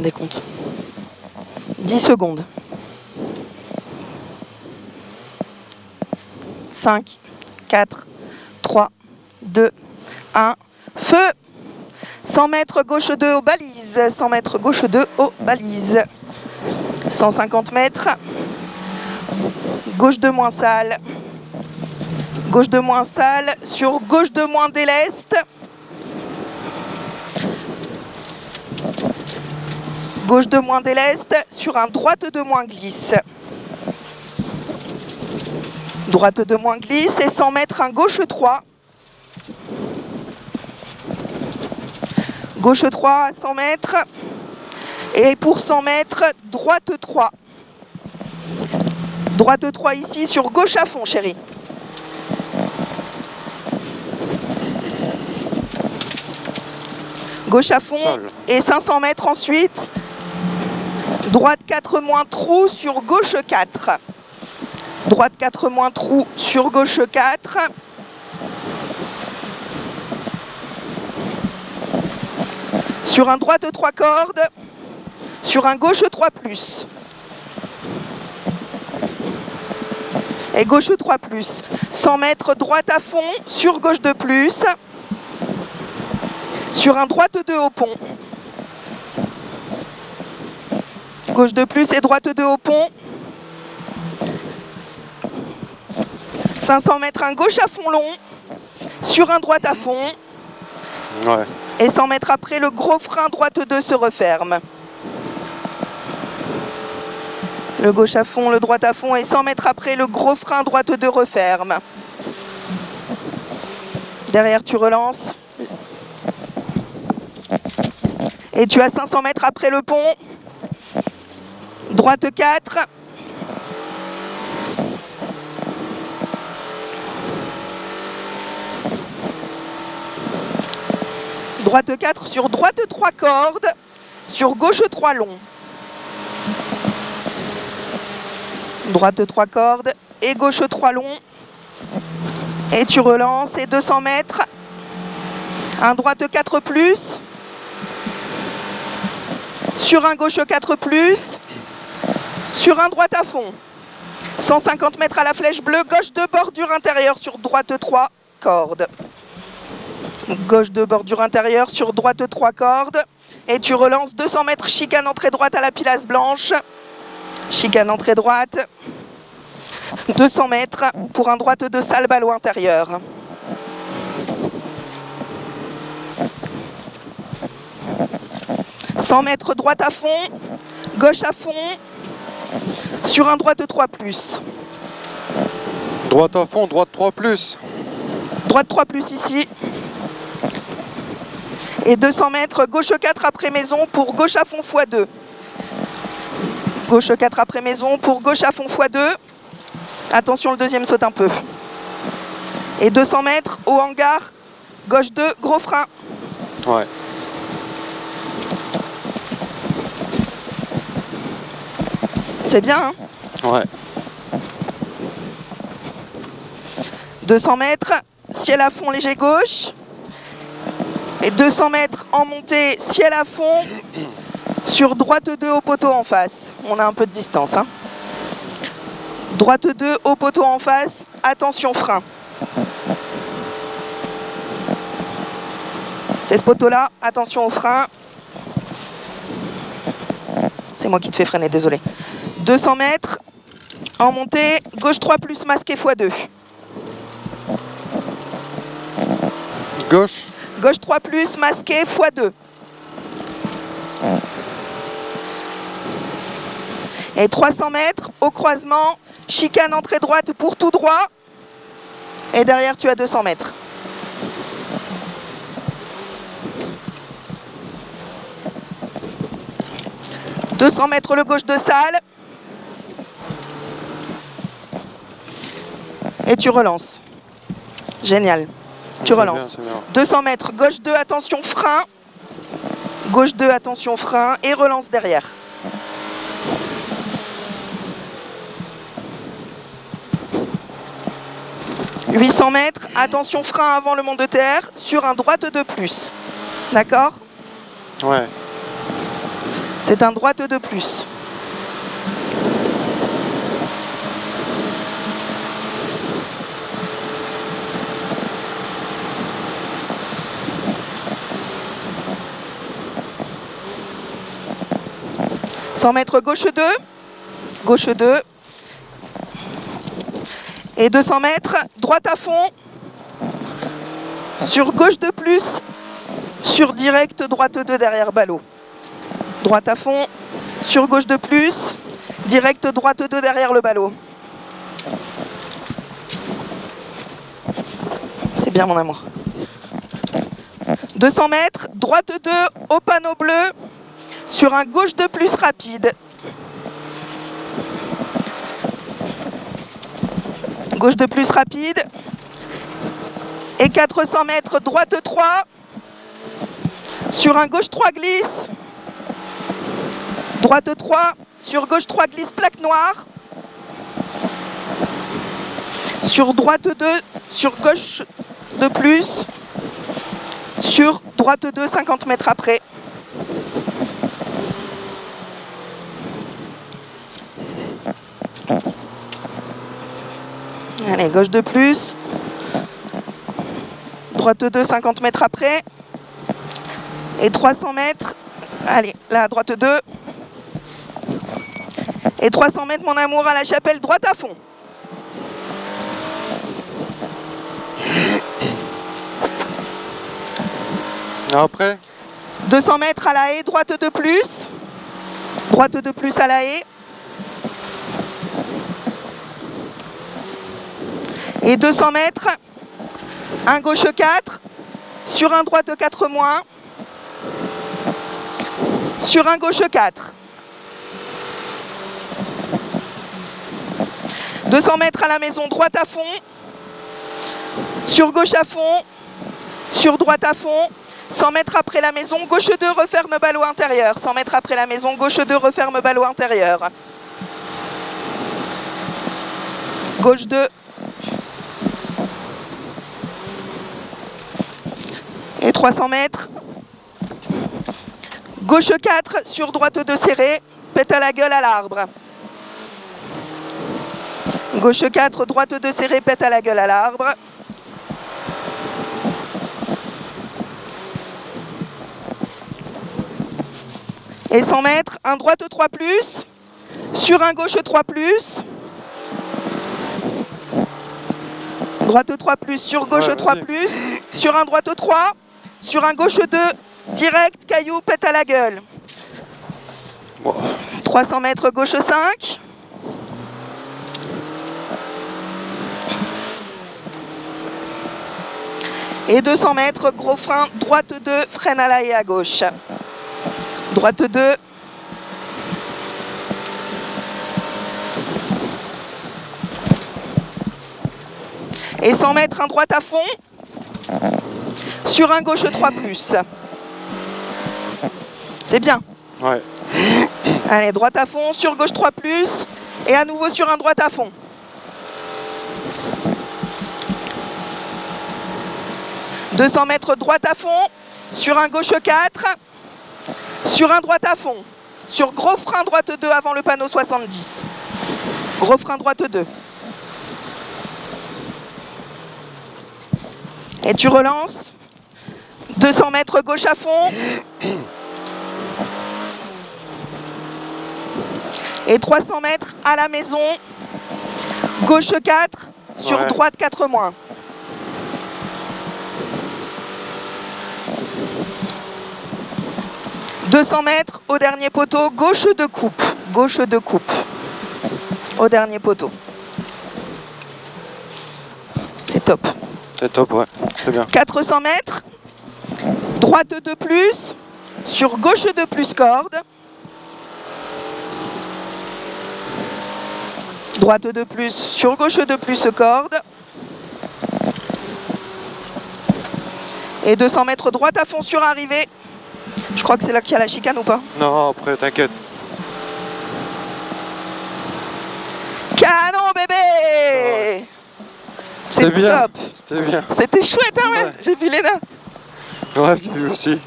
Des comptes. 10 secondes. 5, 4, 3, 2, 1. Feu! 100 mètres gauche 2 aux balises. 100 mètres gauche 2 aux balises. 150 mètres. Gauche 2 moins salle. Gauche 2 moins salle. Sur gauche 2 moins déleste. Gauche 2 moins déleste. Sur un droite 2 moins glisse. Droite 2 moins glisse. Et 100 mètres un gauche 3. Gauche 3 à 100 mètres. Et pour 100 mètres, droite 3. Droite 3 ici sur gauche à fond, chérie. Gauche à fond. Sol. Et 500 mètres ensuite. Droite 4 moins trou sur gauche 4. Droite 4 moins trou sur gauche 4. Sur un droite 3 cordes. Sur un gauche 3 plus. Et gauche 3 plus. 100 mètres droite à fond sur gauche 2 plus. Sur un droite 2 au pont. Gauche 2 plus et droite 2 au pont. 500 mètres un gauche à fond long. Sur un droite à fond. Ouais. Et 100 mètres après, le gros frein droite 2 se referme. Le gauche à fond, le droite à fond. Et 100 mètres après, le gros frein droite 2 referme. Derrière, tu relances. Et tu as 500 mètres après le pont. Droite 4. Droite 4 sur droite 3 cordes. Sur gauche 3 long. Droite 3 cordes et gauche 3 long. Et tu relances et 200 mètres. Un droite 4 plus. Sur un gauche 4 plus. Sur un droite à fond. 150 mètres à la flèche bleue. Gauche de bordure intérieure sur droite 3 cordes. Gauche de bordure intérieure sur droite 3 cordes. Et tu relances 200 mètres chicane entrée droite à la pilasse blanche. Chicane entrée droite. 200 mètres pour un droite de salle ballot intérieur. « 100 mètres droite à fond, gauche à fond, sur un droite 3 plus. » Droite à fond, droite 3 plus. Droite 3 plus ici. Et 200 mètres, gauche 4 après maison pour gauche à fond x2. Gauche 4 après maison pour gauche à fond x2. Attention, le deuxième saute un peu. Et 200 mètres au hangar, gauche 2, gros frein. Ouais. C'est bien, hein? Ouais. 200 mètres, ciel à fond, léger gauche. Et 200 mètres en montée, ciel à fond, sur droite 2 au poteau en face. On a un peu de distance, hein. Droite 2 au poteau en face, attention frein. C'est ce poteau-là, attention au frein. C'est moi qui te fais freiner, désolé. 200 mètres, en montée, gauche 3 plus masqué x2. Gauche. Gauche 3 plus masqué x2. Et 300 mètres au croisement, chicane entrée droite pour tout droit. Et derrière, tu as 200 mètres. « 200 mètres le gauche de salle. Et tu relances. Génial. Tu relances. Bien, bien. 200 mètres, gauche 2, attention frein. Gauche 2, attention frein. Et relance derrière. « 800 mètres, attention frein avant le mont de terre, sur un droite 2 plus. » D'accord ? Ouais. C'est un droite de plus. « 100 mètres gauche 2, gauche 2, et 200 mètres, droite à fond, sur gauche de plus, sur direct, droite 2 derrière ballot. Droite à fond, sur gauche de plus, direct, droite 2 derrière le ballot. C'est bien mon amour. 200 mètres, droite 2 au panneau bleu, sur un gauche de plus rapide. Gauche de plus rapide. Et 400 mètres, droite 3. Sur un gauche 3 glisse. Droite 3. Sur gauche 3 glisse plaque noire. Sur droite 2. Sur gauche de plus. Sur droite 2, 50 mètres après. Allez, gauche de plus. Droite 2, 50 mètres après. Et 300 mètres. Allez, là, droite 2. Et 300 mètres, mon amour, à la chapelle, droite à fond. Après 200 mètres à la haie, droite 2 plus. Droite 2 plus à la haie. Et 200 mètres, un gauche 4, sur un droite 4 moins, sur un gauche 4. 200 mètres à la maison, droite à fond, sur gauche à fond, sur droite à fond, 100 mètres après la maison, gauche 2, referme ballot intérieur. 100 mètres après la maison, gauche 2, referme ballot intérieur. Gauche 2. Et 300 mètres. Gauche 4, sur droite 2 serré, pète à la gueule à l'arbre. Gauche 4, droite 2 serré, pète à la gueule à l'arbre. Et 100 mètres, un droite 3 plus, sur un gauche 3 plus. Droite 3 plus, sur gauche 3 plus, sur un droite 3, sur un gauche 2, direct, caillou, pète à la gueule. 300 mètres, gauche 5. Et 200 mètres, gros frein, droite 2, freine à la haie à gauche. Droite 2. Et 100 mètres, un droite à fond, sur un gauche 3 plus. C'est bien. Ouais. Allez, droite à fond, sur gauche 3 plus, et à nouveau sur un droite à fond. « 200 mètres, droite à fond, sur un gauche 4, sur un droite à fond, sur gros frein droite 2 avant le panneau 70. Gros frein droite 2. Et tu relances. 200 mètres gauche à fond. Et 300 mètres à la maison. Gauche 4, sur droite 4 moins. « 200 mètres au dernier poteau, gauche de coupe. Gauche de coupe. Au dernier poteau. C'est top. C'est top, ouais. C'est bien. 400 mètres. Droite 2 plus. Sur gauche 2 plus corde. Droite 2 plus. Sur gauche 2 plus corde. Et 200 mètres droite à fond sur arrivée. Je crois que c'est là qu'il y a la chicane ou pas? Non, après, t'inquiète. Canon bébé! C'était bien. Top. C'était bien. C'était chouette, hein, ouais. J'ai vu Léna. Ouais, je l'ai vu aussi.